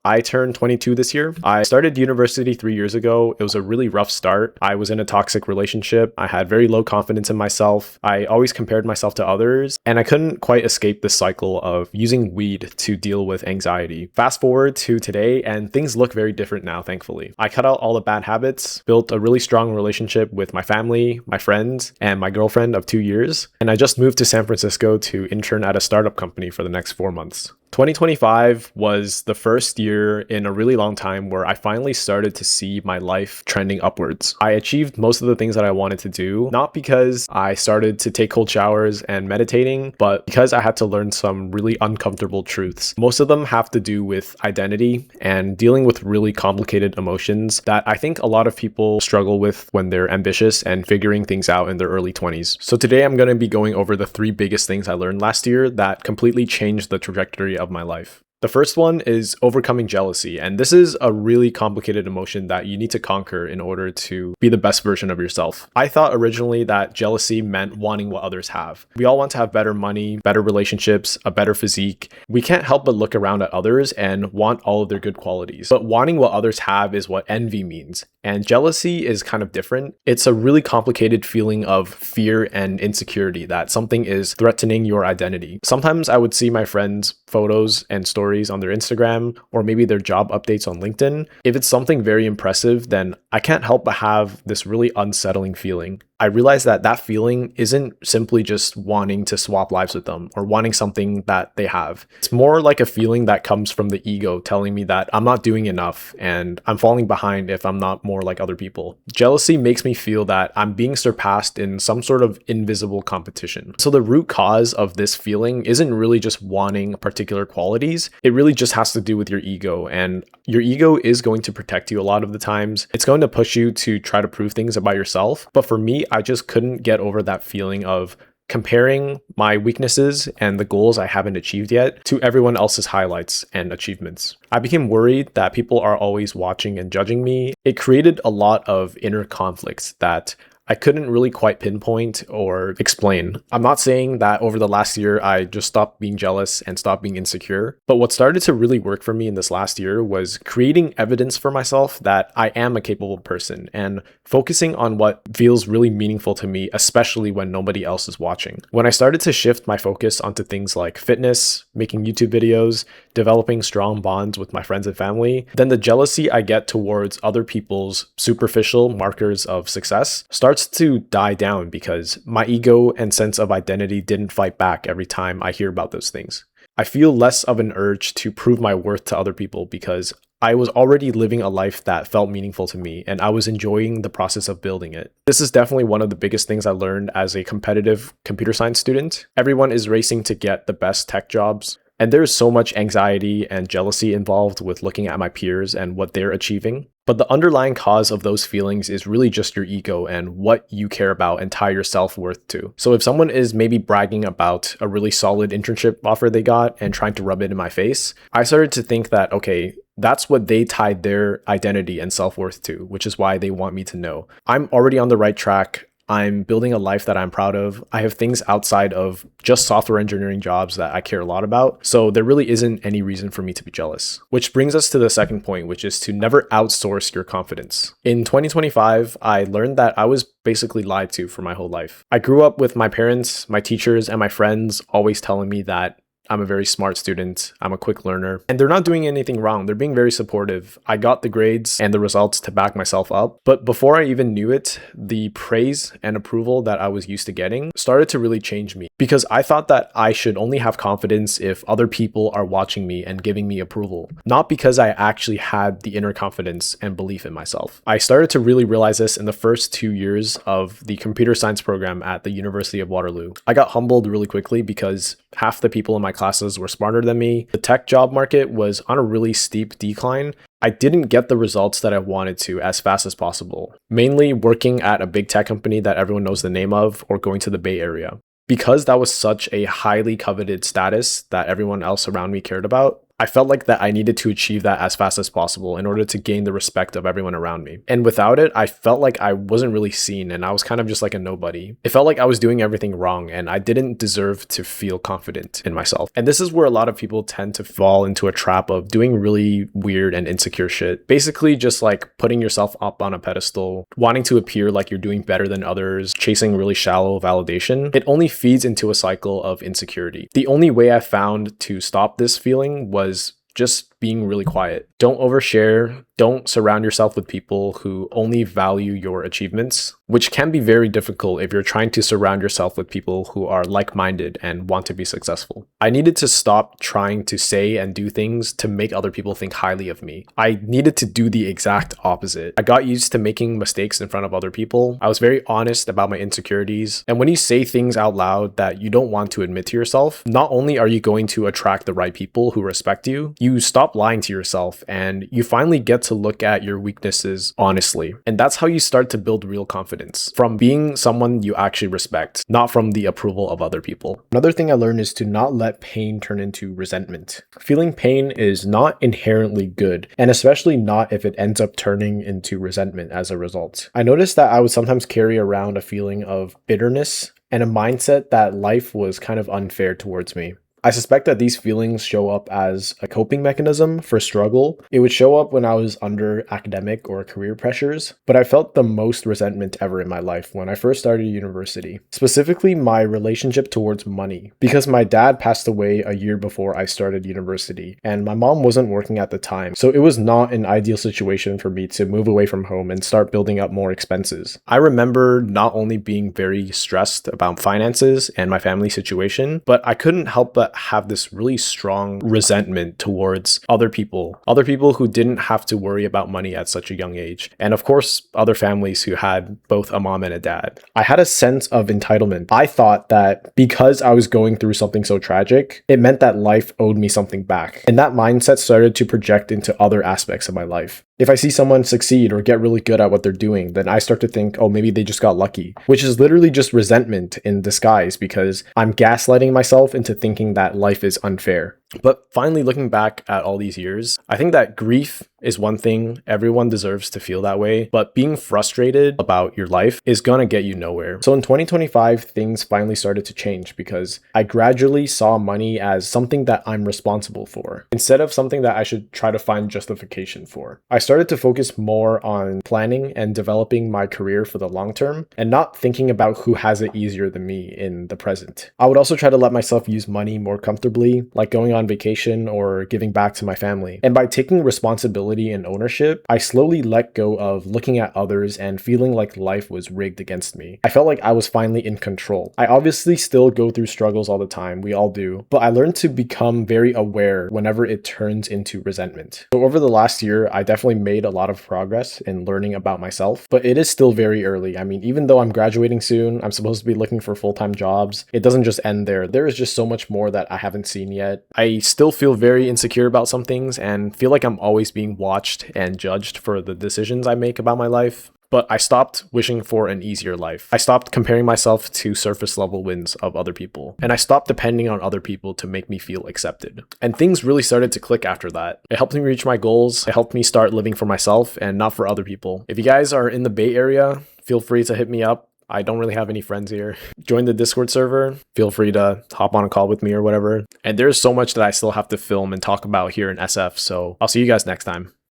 I turned 22 this year. I started university 3 years ago. It was a really rough start. I was in a toxic relationship. I had very low confidence in myself. I always compared myself to others, and I couldn't quite escape this cycle of using weed to deal with anxiety. Fast forward to today, and things look very different now, thankfully. I cut out all the bad habits, built a really strong relationship with my family, my friends, and my girlfriend of 2 years, and I just moved to San Francisco to intern at a startup company for the next 4 months. 2025 was the first year in a really long time where I finally started to see my life trending upwards. I achieved most of the things that I wanted to do, not because I started to take cold showers and meditating, but because I had to learn some really uncomfortable truths. Most of them have to do with identity and dealing with really complicated emotions that I think a lot of people struggle with when they're ambitious and figuring things out in their early 20s. So today I'm going to be going over the 3 biggest things I learned last year that completely changed the trajectory of my life. The first one is overcoming jealousy, and this is a really complicated emotion that you need to conquer in order to be the best version of yourself. I thought originally that jealousy meant wanting what others have. We all want to have better money, better relationships, a better physique. We can't help but look around at others and want all of their good qualities. But wanting what others have is what envy means. And jealousy is kind of different. It's a really complicated feeling of fear and insecurity that something is threatening your identity. Sometimes I would see my friends' photos and stories on their Instagram or maybe their job updates on LinkedIn. If it's something very impressive, then I can't help but have this really unsettling feeling. I realized that that feeling isn't simply just wanting to swap lives with them or wanting something that they have. It's more like a feeling that comes from the ego telling me that I'm not doing enough and I'm falling behind if I'm not more like other people. Jealousy makes me feel that I'm being surpassed in some sort of invisible competition. So the root cause of this feeling isn't really just wanting particular qualities. It really just has to do with your ego, and your ego is going to protect you a lot of the times. It's going to push you to try to prove things about yourself. But for me, I just couldn't get over that feeling of comparing my weaknesses and the goals I haven't achieved yet to everyone else's highlights and achievements. I became worried that people are always watching and judging me. It created a lot of inner conflicts that I couldn't really quite pinpoint or explain. I'm not saying that over the last year I just stopped being jealous and stopped being insecure, but what started to really work for me in this last year was creating evidence for myself that I am a capable person and focusing on what feels really meaningful to me, especially when nobody else is watching. When I started to shift my focus onto things like fitness, making YouTube videos, developing strong bonds with my friends and family, then the jealousy I get towards other people's superficial markers of success starts to die down because my ego and sense of identity didn't fight back every time I hear about those things. I feel less of an urge to prove my worth to other people because I was already living a life that felt meaningful to me and I was enjoying the process of building it. This is definitely one of the biggest things I learned as a competitive computer science student. Everyone is racing to get the best tech jobs, and there is so much anxiety and jealousy involved with looking at my peers and what they're achieving. But the underlying cause of those feelings is really just your ego and what you care about and tie your self-worth to. So if someone is maybe bragging about a really solid internship offer they got and trying to rub it in my face, I started to think that, okay, that's what they tied their identity and self-worth to, which is why they want me to know. I'm already on the right track. I'm building a life that I'm proud of. I have things outside of just software engineering jobs that I care a lot about. So there really isn't any reason for me to be jealous. Which brings us to the second point, which is to never outsource your confidence. In 2025, I learned that I was basically lied to for my whole life. I grew up with my parents, my teachers, and my friends always telling me that I'm a very smart student. I'm a quick learner. And they're not doing anything wrong. They're being very supportive. I got the grades and the results to back myself up. But before I even knew it, the praise and approval that I was used to getting started to really change me. Because I thought that I should only have confidence if other people are watching me and giving me approval. Not because I actually had the inner confidence and belief in myself. I started to really realize this in the first 2 years of the computer science program at the University of Waterloo. I got humbled really quickly because half the people in my classes were smarter than me. The tech job market was on a really steep decline. I didn't get the results that I wanted to as fast as possible, mainly working at a big tech company that everyone knows the name of or going to the Bay Area. Because that was such a highly coveted status that everyone else around me cared about, I felt like that I needed to achieve that as fast as possible in order to gain the respect of everyone around me. And without it, I felt like I wasn't really seen and I was kind of just like a nobody. It felt like I was doing everything wrong and I didn't deserve to feel confident in myself. And this is where a lot of people tend to fall into a trap of doing really weird and insecure shit. Basically just like putting yourself up on a pedestal, wanting to appear like you're doing better than others, chasing really shallow validation. It only feeds into a cycle of insecurity. The only way I found to stop this feeling was just being really quiet. Don't overshare. Don't surround yourself with people who only value your achievements, which can be very difficult if you're trying to surround yourself with people who are like-minded and want to be successful. I needed to stop trying to say and do things to make other people think highly of me. I needed to do the exact opposite. I got used to making mistakes in front of other people. I was very honest about my insecurities. And when you say things out loud that you don't want to admit to yourself, not only are you going to attract the right people who respect you, you stop lying to yourself and you finally get to look at your weaknesses honestly. And that's how you start to build real confidence, from being someone you actually respect, not from the approval of other people. Another thing I learned is to not let pain turn into resentment. Feeling pain is not inherently good, and especially not if it ends up turning into resentment as a result. I noticed that I would sometimes carry around a feeling of bitterness and a mindset that life was kind of unfair towards me. I suspect that these feelings show up as a coping mechanism for struggle. It would show up when I was under academic or career pressures, but I felt the most resentment ever in my life when I first started university, specifically my relationship towards money, because my dad passed away a year before I started university, and my mom wasn't working at the time, so it was not an ideal situation for me to move away from home and start building up more expenses. I remember not only being very stressed about finances and my family situation, but I couldn't help but have this really strong resentment towards other people who didn't have to worry about money at such a young age. And of course, other families who had both a mom and a dad. I had a sense of entitlement. I thought that because I was going through something so tragic, it meant that life owed me something back. And that mindset started to project into other aspects of my life. If I see someone succeed or get really good at what they're doing, then I start to think, oh, maybe they just got lucky, which is literally just resentment in disguise because I'm gaslighting myself into thinking that life is unfair. But finally, looking back at all these years, I think that grief is one thing. Everyone deserves to feel that way, but being frustrated about your life is gonna get you nowhere. So in 2025, things finally started to change because I gradually saw money as something that I'm responsible for, instead of something that I should try to find justification for. I started to focus more on planning and developing my career for the long term and not thinking about who has it easier than me in the present. I would also try to let myself use money more comfortably, like going on vacation or giving back to my family. And by taking responsibility and ownership, I slowly let go of looking at others and feeling like life was rigged against me. I felt like I was finally in control. I obviously still go through struggles all the time, we all do, but I learned to become very aware whenever it turns into resentment. So over the last year, I definitely made a lot of progress in learning about myself, but it is still very early. I mean, even though I'm graduating soon, I'm supposed to be looking for full-time jobs. It doesn't just end there. There is just so much more that I haven't seen yet. I still feel very insecure about some things and feel like I'm always being watched and judged for the decisions I make about my life. But I stopped wishing for an easier life. I stopped comparing myself to surface level wins of other people. And I stopped depending on other people to make me feel accepted. And things really started to click after that. It helped me reach my goals. It helped me start living for myself and not for other people. If you guys are in the Bay Area, feel free to hit me up. I don't really have any friends here. Join the Discord server. Feel free to hop on a call with me or whatever. And there's so much that I still have to film and talk about here in SF. So I'll see you guys next time.